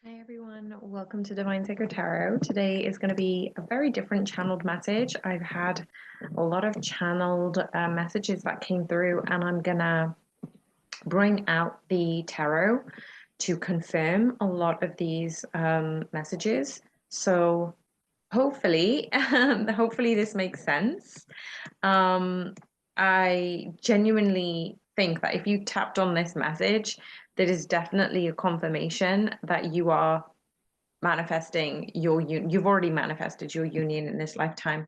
Hi everyone, welcome to Divine Sacred Tarot. Today is going to be a very different channeled message. I've had a lot of channeled messages that came through, and I'm going to bring out the tarot to confirm a lot of these messages. So hopefully, hopefully this makes sense. I genuinely think that if you tapped on this message, that is definitely a confirmation that you are manifesting your you've already manifested your union in this lifetime.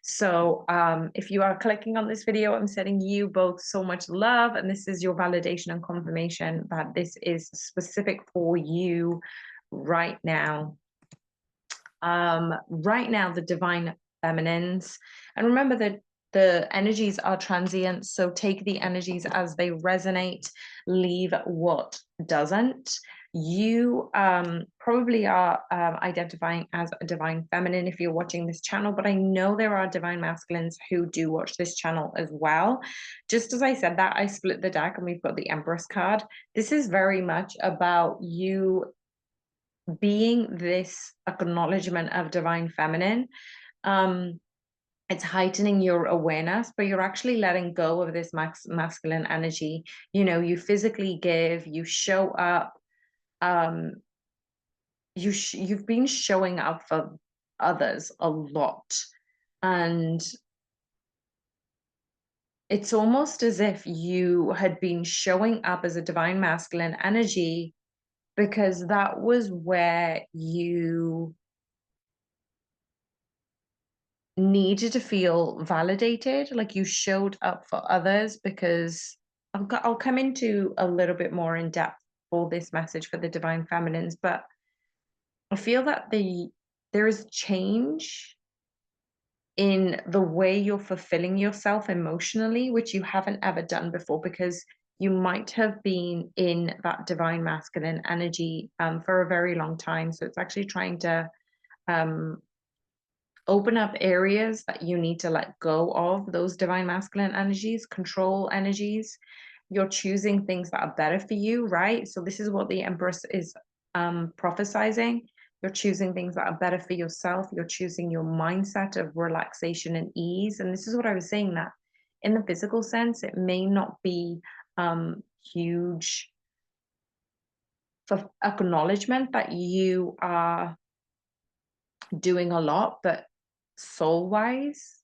So if you are clicking on this video, I'm sending you both so much love, and this is your validation and confirmation that this is specific for you right now. Right now, the divine feminines, and remember that the energies are transient, so take the energies as they resonate, leave what doesn't. You probably are identifying as a divine feminine if you're watching this channel, but I know there are divine masculines who do watch this channel as well. Just as I said that, I split the deck and we've got the Empress card. This is very much about you being this acknowledgement of divine feminine. It's heightening your awareness, but you're actually letting go of this masculine energy. You know, you physically give, you show up. You've been showing up for others a lot, and it's almost as if you had been showing up as a divine masculine energy because that was where you needed to feel validated, like you showed up for others. Because I'll come into a little bit more in depth for this message for the divine feminines, but I feel that there is change in the way you're fulfilling yourself emotionally, which you haven't ever done before, because you might have been in that divine masculine energy for a very long time. So it's actually trying to um, open up areas that you need to let go of those divine masculine energies, control energies. You're choosing things that are better for you, right? So this is what the Empress is prophesizing. You're choosing things that are better for yourself. You're choosing your mindset of relaxation and ease. And this is what I was saying, that in the physical sense, it may not be huge for acknowledgement that you are doing a lot, but soul wise,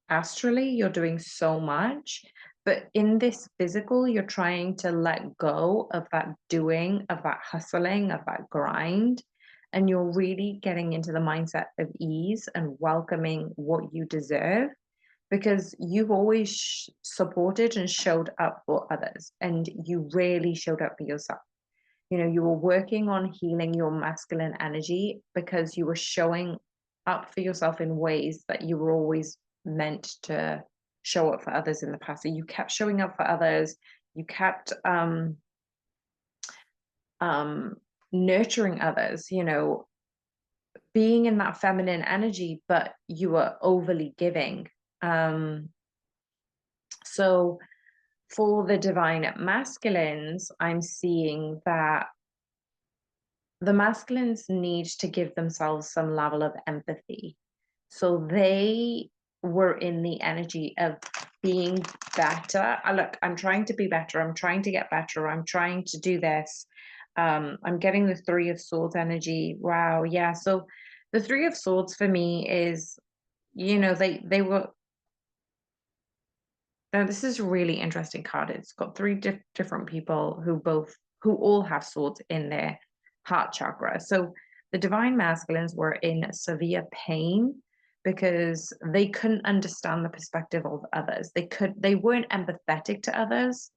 astrally, you're doing so much. But in this physical, you're trying to let go of that doing, of that hustling, of that grind. And you're really getting into the mindset of ease and welcoming what you deserve, because you've always supported and showed up for others, and you rarely showed up for yourself. You know, you were working on healing your masculine energy because you were showing up for yourself in ways that you were always meant to show up for others in the past. So you kept showing up for others, you kept nurturing others, you know, being in that feminine energy, but you were overly giving. So for the divine masculines, I'm seeing that the masculines need to give themselves some level of empathy. So they were in the energy of being better. Look, I'm trying to be better. I'm trying to get better. I'm trying to do this. I'm getting the Three of Swords energy. Wow. Yeah. So the Three of Swords for me is, you know, they were. Now, this is a really interesting card. It's got three different people who all have swords in their heart chakra. So the divine masculines were in severe pain because they couldn't understand the perspective of others. They weren't empathetic to others.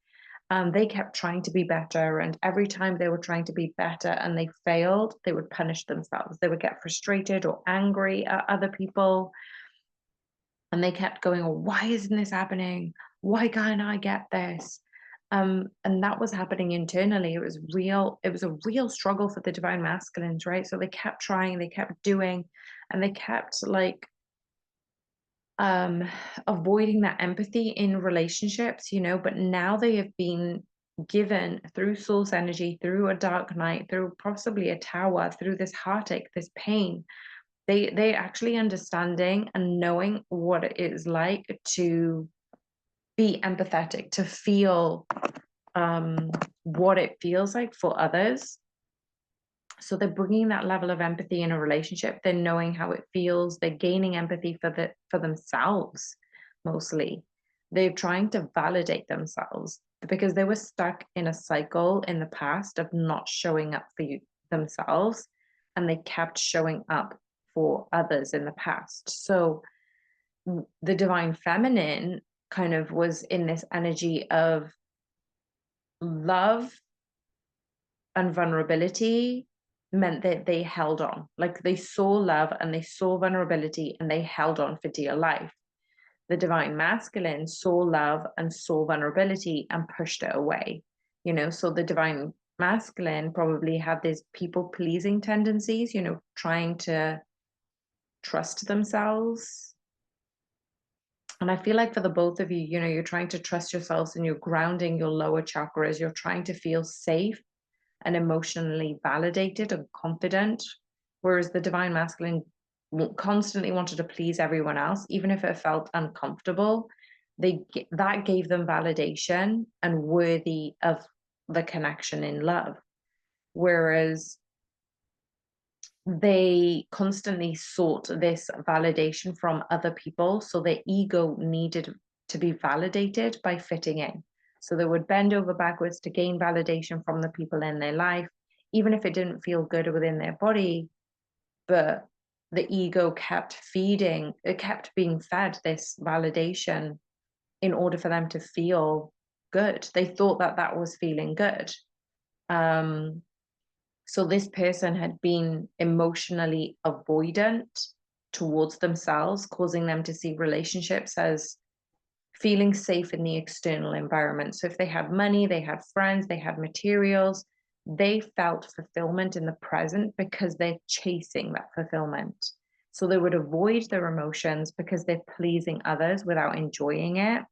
They kept trying to be better, and every time they were trying to be better and they failed, they would punish themselves. They would get frustrated or angry at other people, and they kept going, oh, why isn't this happening? Why can't I get this? And that was happening internally. It was a real struggle for the divine masculines, right? So they kept trying, they kept doing, and they kept like avoiding that empathy in relationships, you know. But now they have been given through source energy, through a dark night, through possibly a tower, through this heartache, this pain. They actually understanding and knowing what it is like to be empathetic, to feel what it feels like for others. So they're bringing that level of empathy in a relationship. They're knowing how it feels. They're gaining empathy for themselves mostly. They're trying to validate themselves because they were stuck in a cycle in the past of not showing up for themselves, and they kept showing up for others in the past. So the divine feminine kind of was in this energy of love and vulnerability meant that they held on. Like they saw love and they saw vulnerability and they held on for dear life. The divine masculine saw love and saw vulnerability and pushed it away. So the divine masculine probably had these people pleasing tendencies, trying to trust themselves. And I feel like for the both of you, you're trying to trust yourselves and you're grounding your lower chakras. You're trying to feel safe and emotionally validated and confident, whereas the divine masculine constantly wanted to please everyone else, even if it felt uncomfortable. That gave them validation and worthy of the connection in love, whereas they constantly sought this validation from other people, so their ego needed to be validated by fitting in. So they would bend over backwards to gain validation from the people in their life, even if it didn't feel good within their body. But the ego kept it kept being fed this validation in order for them to feel good. They thought that that was feeling good. So this person had been emotionally avoidant towards themselves, causing them to see relationships as feeling safe in the external environment. So if they had money, they had friends, they had materials, they felt fulfillment in the present because they're chasing that fulfillment. So they would avoid their emotions because they're pleasing others without enjoying it.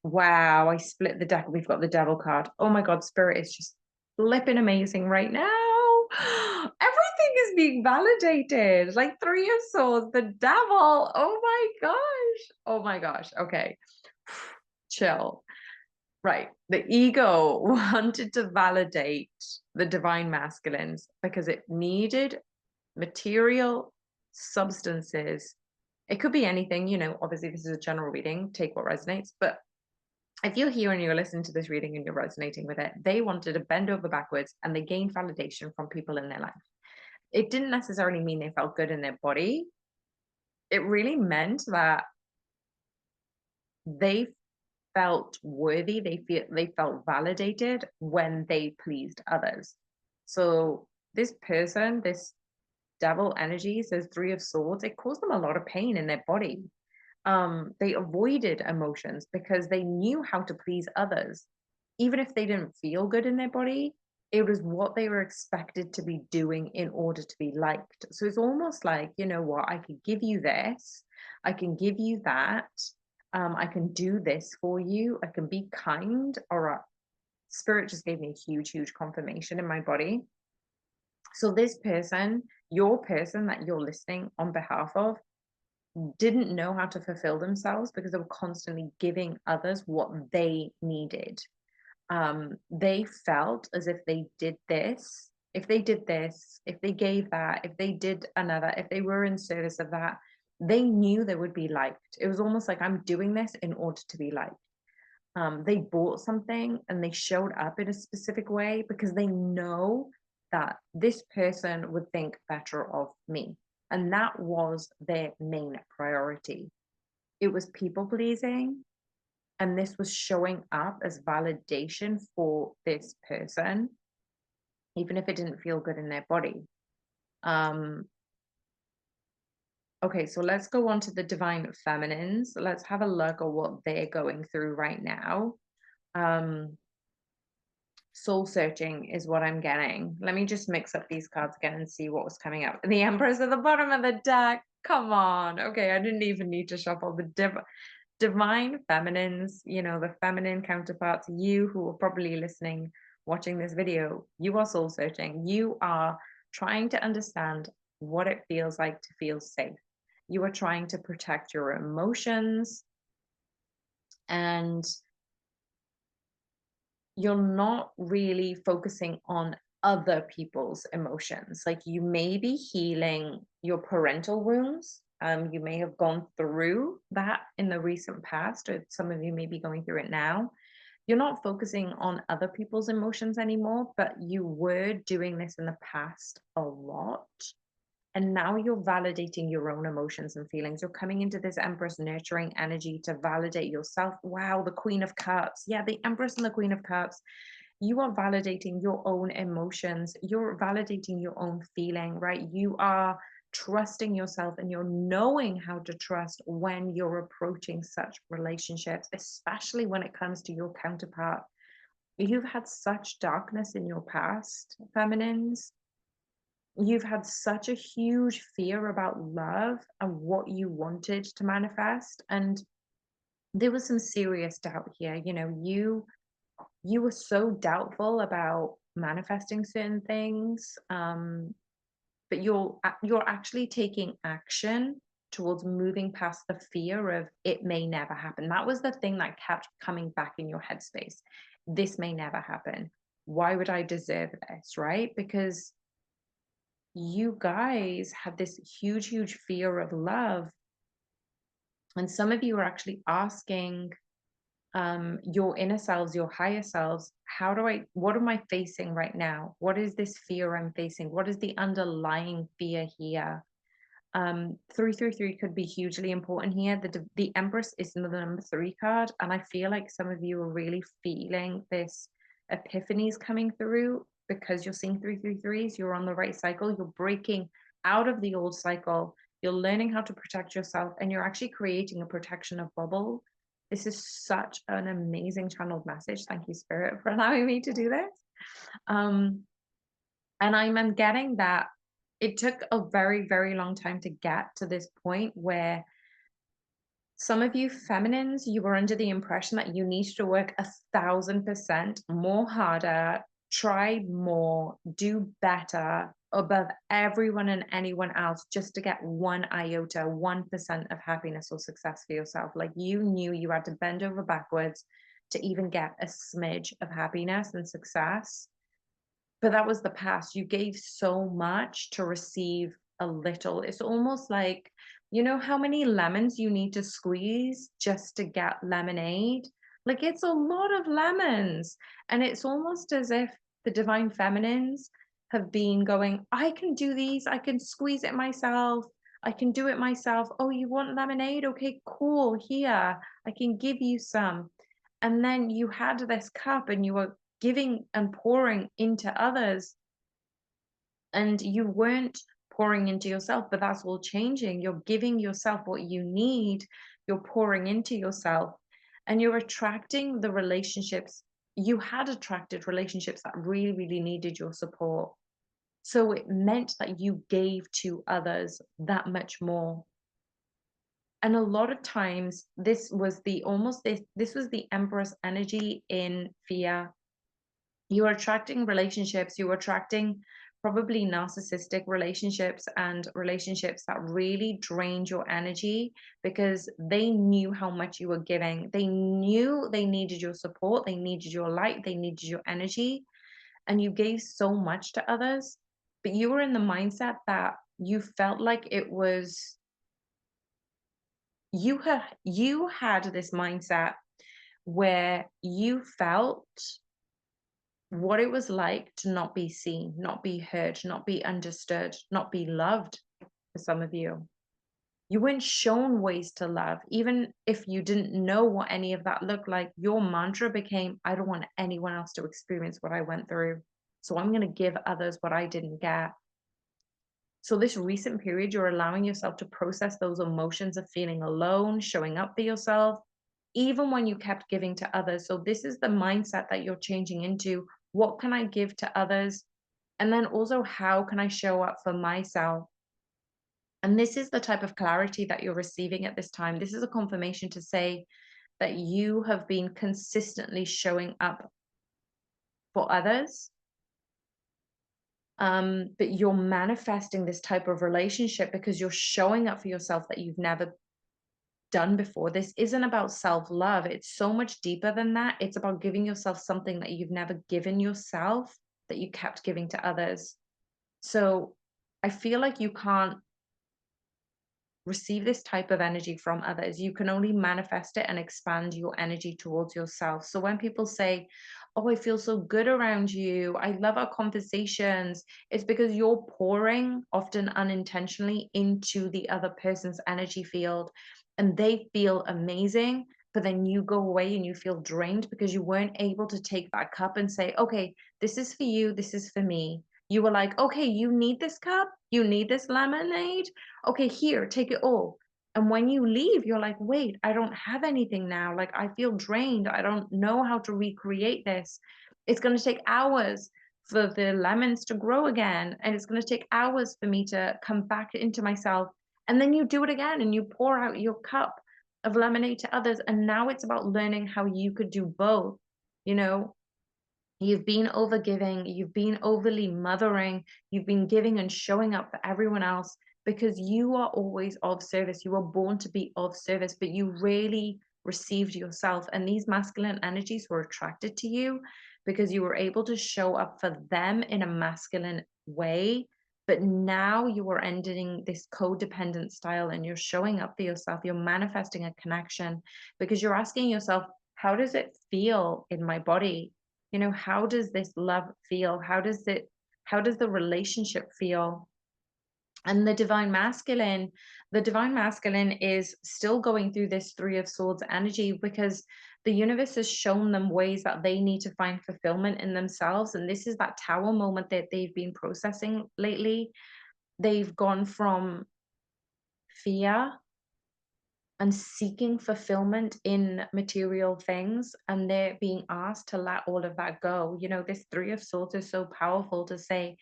Wow, I split the deck. We've got the devil card. Oh my God, spirit is just flipping amazing right now. Everything is being validated. Like Three of Swords, the devil. Oh my gosh. Oh my gosh. Okay. Chill. Right. The ego wanted to validate the divine masculines because it needed material substances. It could be anything, obviously this is a general reading, take what resonates, but if you're here and you're listening to this reading and you're resonating with it, they wanted to bend over backwards and they gained validation from people in their life. It didn't necessarily mean they felt good in their body. It really meant that they felt worthy, they felt validated when they pleased others. So this person, this devil energy, says Three of Swords, it caused them a lot of pain in their body. They avoided emotions because they knew how to please others. Even if they didn't feel good in their body, it was what they were expected to be doing in order to be liked. So it's almost like, you know what, I could give you this, I can give you that, I can do this for you, I can be kind. All right. Spirit just gave me a huge, huge confirmation in my body. So this person, your person that you're listening on behalf of, didn't know how to fulfill themselves because they were constantly giving others what they needed. They felt as if they did this, if they did this, if they gave that, if they did another, if they were in service of that, they knew they would be liked. It was almost like, I'm doing this in order to be liked. They bought something and they showed up in a specific way because they know that this person would think better of me. And that was their main priority. It was people pleasing. And this was showing up as validation for this person, even if it didn't feel good in their body. Okay, so let's go on to the divine feminines. Let's have a look at what they're going through right now. Soul searching is what I'm getting. Let me just mix up these cards again and see what was coming up. The Empress at the bottom of the deck. Come on. Okay, I didn't even need to shuffle the Divine feminines, the feminine counterparts, you who are probably listening, watching this video, you are soul searching. You are trying to understand what it feels like to feel safe. You are trying to protect your emotions, and you're not really focusing on other people's emotions. Like, you may be healing your parental wounds. You may have gone through that in the recent past, or some of you may be going through it now. You're not focusing on other people's emotions anymore, but you were doing this in the past a lot. And now you're validating your own emotions and feelings. You're coming into this Empress nurturing energy to validate yourself. Wow, the Queen of Cups. Yeah, the Empress and the Queen of Cups. You are validating your own emotions. You're validating your own feeling, right? You are trusting yourself, and you're knowing how to trust when you're approaching such relationships, especially when it comes to your counterpart. You've had such darkness in your past, feminines. You've had such a huge fear about love and what you wanted to manifest. And there was some serious doubt here. You were so doubtful about manifesting certain things, but you're actually taking action towards moving past the fear of it may never happen. That was the thing that kept coming back in your headspace. This may never happen. Why would I deserve this? Right? Because you guys had this huge, huge fear of love. And some of you are actually asking your inner selves, your higher selves, what am I facing right now? What is this fear I'm facing? What is the underlying fear here? 333 could be hugely important here. The Empress is the number 3 card, and I feel like some of you are really feeling this epiphanies coming through because you're seeing 333s. You're on the right cycle. You're breaking out of the old cycle. You're learning how to protect yourself, and you're actually creating a protection of bubble. This is such an amazing channeled message. Thank you, Spirit, for allowing me to do this. Um, and I'm getting that it took a very, very long time to get to this point where some of you feminines, you were under the impression that you needed to work 1,000% more harder, try more, do better above everyone and anyone else just to get one iota, 1% of happiness or success for yourself. Like, you knew you had to bend over backwards to even get a smidge of happiness and success. But that was the past. You gave so much to receive a little. It's almost like, how many lemons you need to squeeze just to get lemonade? Like, it's a lot of lemons. And it's almost as if the divine feminines have been going, I can do these, I can squeeze it myself, I can do it myself. Oh, you want lemonade? Okay, cool. Here, I can give you some. And then you had this cup and you were giving and pouring into others, and you weren't pouring into yourself. But that's all changing. You're giving yourself what you need, you're pouring into yourself, and you're attracting the relationships. You had attracted relationships that really, really needed your support, so it meant that you gave to others that much more. And a lot of times this was this was the Empress energy in fear. You're attracting relationships, you're attracting probably narcissistic relationships and relationships that really drained your energy because they knew how much you were giving. They knew they needed your support, they needed your light, they needed your energy, and you gave so much to others. But you were in the mindset that you felt like it was you had this mindset where you felt what it was like to not be seen, not be heard, not be understood, not be loved. For some of you, you weren't shown ways to love. Even if you didn't know what any of that looked like, your mantra became, I don't want anyone else to experience what I went through, so I'm going to give others what I didn't get. So this recent period, you're allowing yourself to process those emotions of feeling alone, showing up for yourself, even when you kept giving to others. So this is the mindset that you're changing into. What can I give to others? And then also, how can I show up for myself? And this is the type of clarity that you're receiving at this time. This is a confirmation to say that you have been consistently showing up for others, but you're manifesting this type of relationship because you're showing up for yourself that you've never done before. This isn't about self-love. It's so much deeper than that. It's about giving yourself something that you've never given yourself, that you kept giving to others. So I feel like you can't receive this type of energy from others. You can only manifest it and expand your energy towards yourself. So when people say, "Oh, I feel so good around you. I love our conversations," it's because you're pouring, often unintentionally, into the other person's energy field and they feel amazing. But then you go away and you feel drained because you weren't able to take that cup and say, "Okay, this is for you. This is for me." You were like, "Okay, you need this cup. You need this lemonade. Okay, here, take it all." And when you leave, you're like, wait, I don't have anything now. Like, I feel drained. I don't know how to recreate this. It's going to take hours for the lemons to grow again. And it's going to take hours for me to come back into myself. And then you do it again and you pour out your cup of lemonade to others. And now it's about learning how you could do both. You know, you've been overgiving, you've been overly mothering, you've been giving and showing up for everyone else because you are always of service. You were born to be of service, but you really received yourself. And these masculine energies were attracted to you because you were able to show up for them in a masculine way. But now you are ending this codependent style and you're showing up for yourself. You're manifesting a connection because you're asking yourself, how does it feel in my body? How does this love feel? How does the relationship feel? And the divine masculine is still going through this three of swords energy because the universe has shown them ways that they need to find fulfillment in themselves. And this is that tower moment that they've been processing lately. They've gone from fear and seeking fulfillment in material things, and they're being asked to let all of that go. This three of swords is so powerful to say,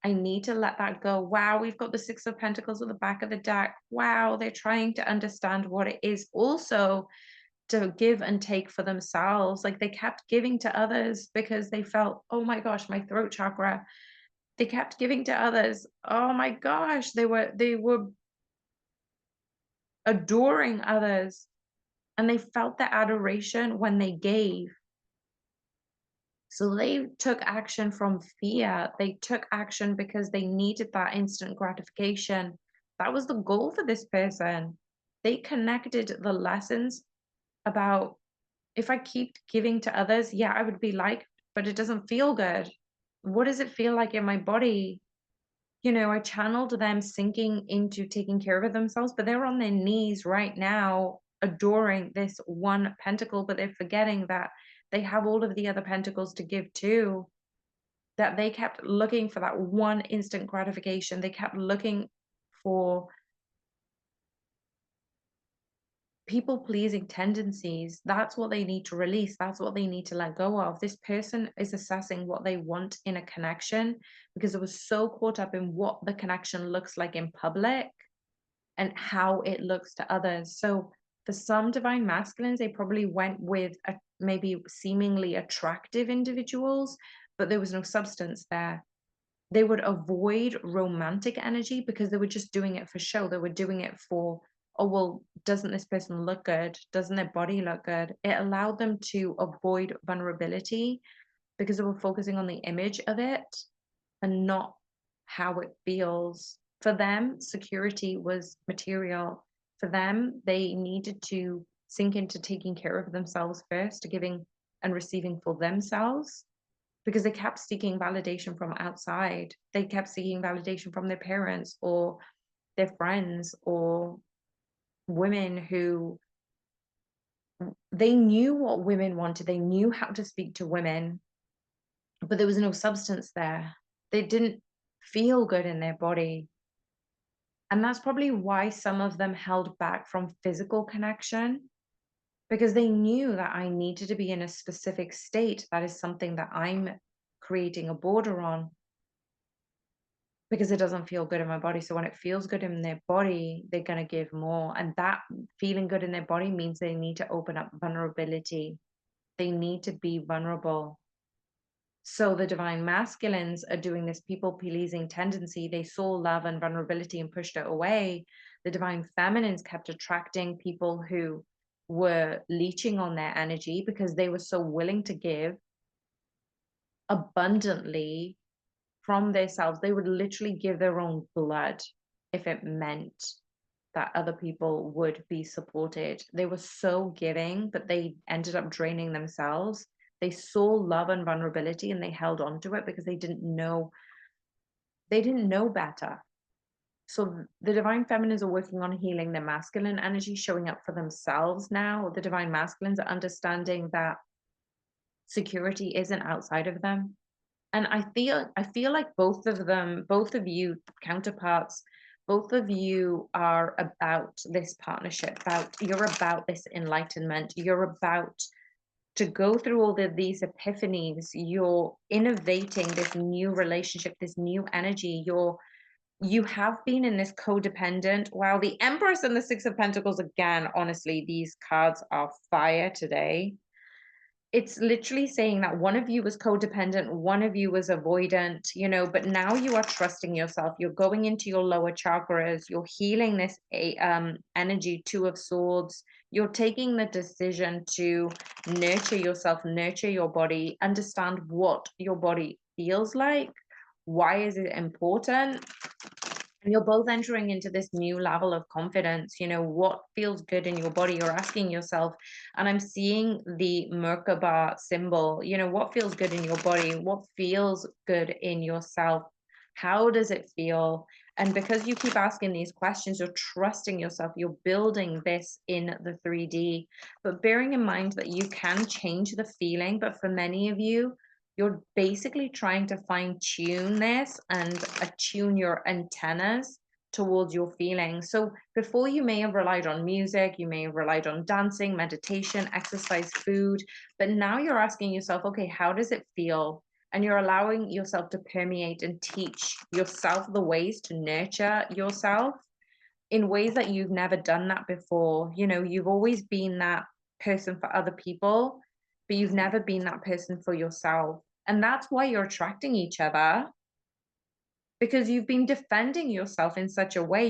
I need to let that go. Wow, we've got the six of pentacles at the back of the deck. Wow, they're trying to understand what it is also to give and take for themselves. Like, they kept giving to others because they felt, oh my gosh, my throat chakra. They kept giving to others. Oh my gosh, they were adoring others, and they felt the adoration when they gave. So they took action from fear. They took action because they needed that instant gratification. That was the goal for this person. They connected the lessons about, if I keep giving to others, yeah, I would be liked, but it doesn't feel good. What does it feel like in my body? I channeled them sinking into taking care of themselves, but they're on their knees right now, adoring this one pentacle, but they're forgetting that they have all of the other pentacles to give too. That they kept looking for that one instant gratification. They kept looking for people pleasing tendencies. That's what they need to release. That's what they need to let go of. This person is assessing what they want in a connection because it was so caught up in what the connection looks like in public and how it looks to others. So for some divine masculines, they probably went with maybe seemingly attractive individuals, but there was no substance there. They would avoid romantic energy because they were just doing it for show. They were doing it for, oh, well, doesn't this person look good? Doesn't their body look good? It allowed them to avoid vulnerability because they were focusing on the image of it and not how it feels. For them, security was material. For them, they needed to sink into taking care of themselves first, giving and receiving for themselves, because they kept seeking validation from outside. They kept seeking validation from their parents or their friends or women who they knew what women wanted. They knew how to speak to women, but there was no substance there. They didn't feel good in their body. And that's probably why some of them held back from physical connection, because they knew that I needed to be in a specific state. That is something that I'm creating a border on. because it doesn't feel good in my body. So when it feels good in their body, they're going to give more. And that feeling good in their body means they need to open up vulnerability. They need to be vulnerable. So the divine masculines are doing this people pleasing tendency. They saw love and vulnerability and pushed it away. The divine feminines kept attracting people who were leeching on their energy because they were so willing to give abundantly from themselves. They would literally give their own blood if it meant that other people would be supported. They were so giving, but they ended up draining themselves. They saw love and vulnerability and they held on to it because they didn't know better. So the divine feminines are working on healing their masculine energy, showing up for themselves now. The divine masculines are understanding that security isn't outside of them. And I feel like both of them, both of you counterparts, both of you are about this partnership, about you're about this enlightenment, you're about to go through all of these epiphanies, you're innovating this new relationship, this new energy, you have been in this codependent. Wow, the Empress and the Six of Pentacles again, honestly, these cards are fire today. It's literally saying that one of you was codependent, one of you was avoidant, but now you are trusting yourself. You're going into your lower chakras, you're healing this energy, Two of Swords. You're taking the decision to nurture yourself, nurture your body, understand what your body feels like. Why is it important? And you're both entering into this new level of confidence. What feels good in your body? You're asking yourself, and I'm seeing the Merkaba symbol. What feels good in your body? What feels good in yourself? How does it feel? And because you keep asking these questions, you're trusting yourself, you're building this in the 3D, but bearing in mind that you can change the feeling. But for many of you, you're basically trying to fine tune this and attune your antennas towards your feelings. So before, you may have relied on music, you may have relied on dancing, meditation, exercise, food, but now you're asking yourself, okay, how does it feel? And you're allowing yourself to permeate and teach yourself the ways to nurture yourself in ways that you've never done that before. You've always been that person for other people, but you've never been that person for yourself. And that's why you're attracting each other, because you've been defending yourself in such a way.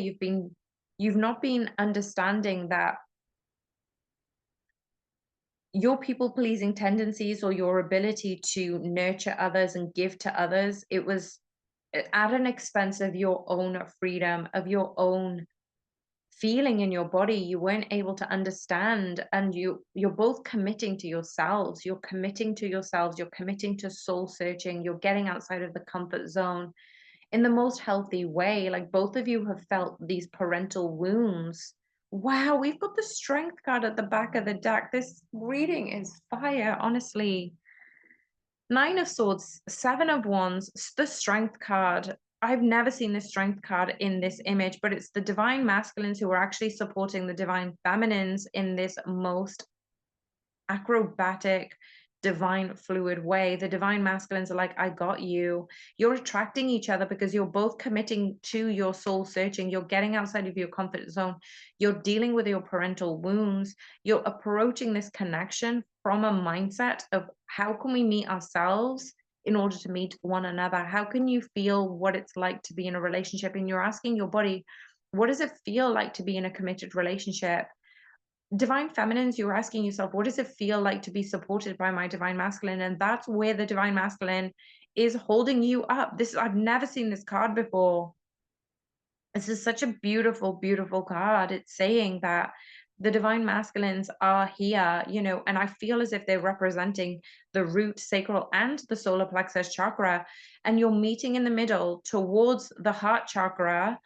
You've not been understanding that your people pleasing tendencies or your ability to nurture others and give to others, it was at an expense of your own freedom, of your own feeling in your body. You weren't able to understand, and you're both committing to yourselves. You're committing to yourselves, you're committing to soul searching, you're getting outside of the comfort zone in the most healthy way. Like, both of you have felt these parental wounds. Wow, we've got the Strength card at the back of the deck. This reading is fire, honestly. Nine of Swords, Seven of Wands, the Strength card. I've never seen the Strength card in this image, but it's the divine masculines who are actually supporting the divine feminines in this most acrobatic, divine, fluid way. The divine masculines are like, I got you. You're attracting each other because you're both committing to your soul searching. You're getting outside of your comfort zone. You're dealing with your parental wounds. You're approaching this connection from a mindset of, how can we meet ourselves in order to meet one another? How can you feel what it's like to be in a relationship? And you're asking your body, what does it feel like to be in a committed relationship? Divine feminines, you're asking yourself, what does it feel like to be supported by my divine masculine? And that's where the divine masculine is holding you up. I've never seen this card before. This is such a beautiful, beautiful card. It's saying that the divine masculines are here, and I feel as if they're representing the root, sacral, and the solar plexus chakra. And you're meeting in the middle towards the heart chakra,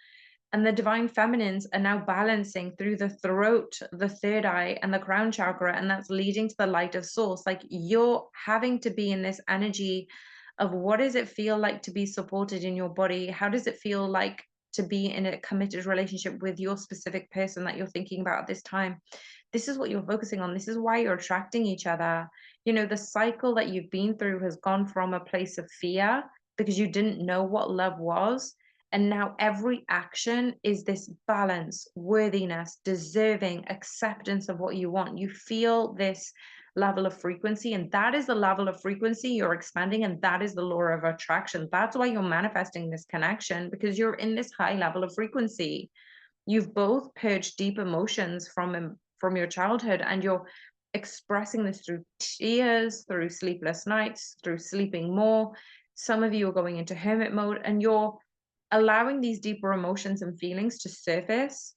and the divine feminines are now balancing through the throat, the third eye, and the crown chakra. And that's leading to the light of source. Like, you're having to be in this energy of, what does it feel like to be supported in your body? How does it feel like to be in a committed relationship with your specific person that you're thinking about at this time? This is what you're focusing on. This is why you're attracting each other. The cycle that you've been through has gone from a place of fear because you didn't know what love was. And now every action is this balance, worthiness, deserving, acceptance of what you want. You feel this level of frequency, and that is the level of frequency you're expanding, and that is the law of attraction. That's why you're manifesting this connection, because you're in this high level of frequency. You've both purged deep emotions from your childhood, and you're expressing this through tears, through sleepless nights, through sleeping more. Some of you are going into hermit mode, and you're allowing these deeper emotions and feelings to surface.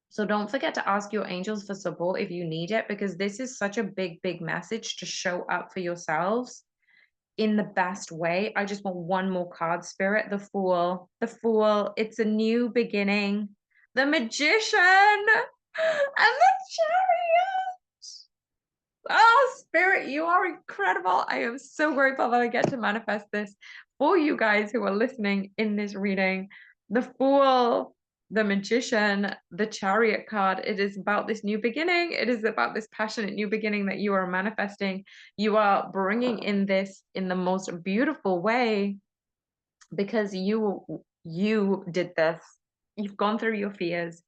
So don't forget to ask your angels for support if you need it, because this is such a big message to show up for yourselves in the best way. I just want one more card, Spirit. The Fool. The Fool. It's a new beginning. The Magician and the Chariot. Oh, Spirit, you are incredible. I am so grateful that I get to manifest this for you guys who are listening in this reading. The Fool, the Magician, the Chariot card. It is about this new beginning. It is about this passionate new beginning that you are manifesting. You are bringing in this in the most beautiful way, because you did this. You've gone through your fears.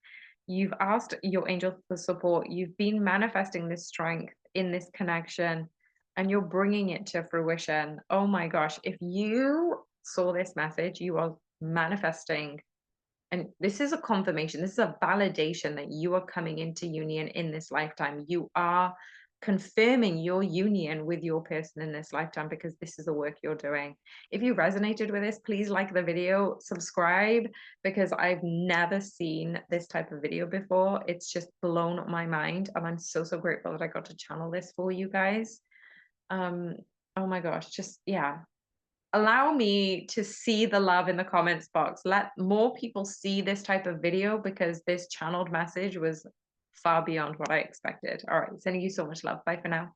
You've asked your angels for support. You've been manifesting this strength in this connection, and you're bringing it to fruition. Oh my gosh, if you saw this message, you are manifesting, and this is a confirmation, this is a validation that you are coming into union in this lifetime. You are confirming your union with your person in this lifetime, because this is the work you're doing. If you resonated with this, please like the video, subscribe, because I've never seen this type of video before. It's just blown my mind, and I'm so grateful that I got to channel this for you guys. Oh my gosh, just yeah, allow me to see the love in the comments box. Let more people see this type of video, because this channeled message was far beyond what I expected. All right, sending you so much love. Bye for now.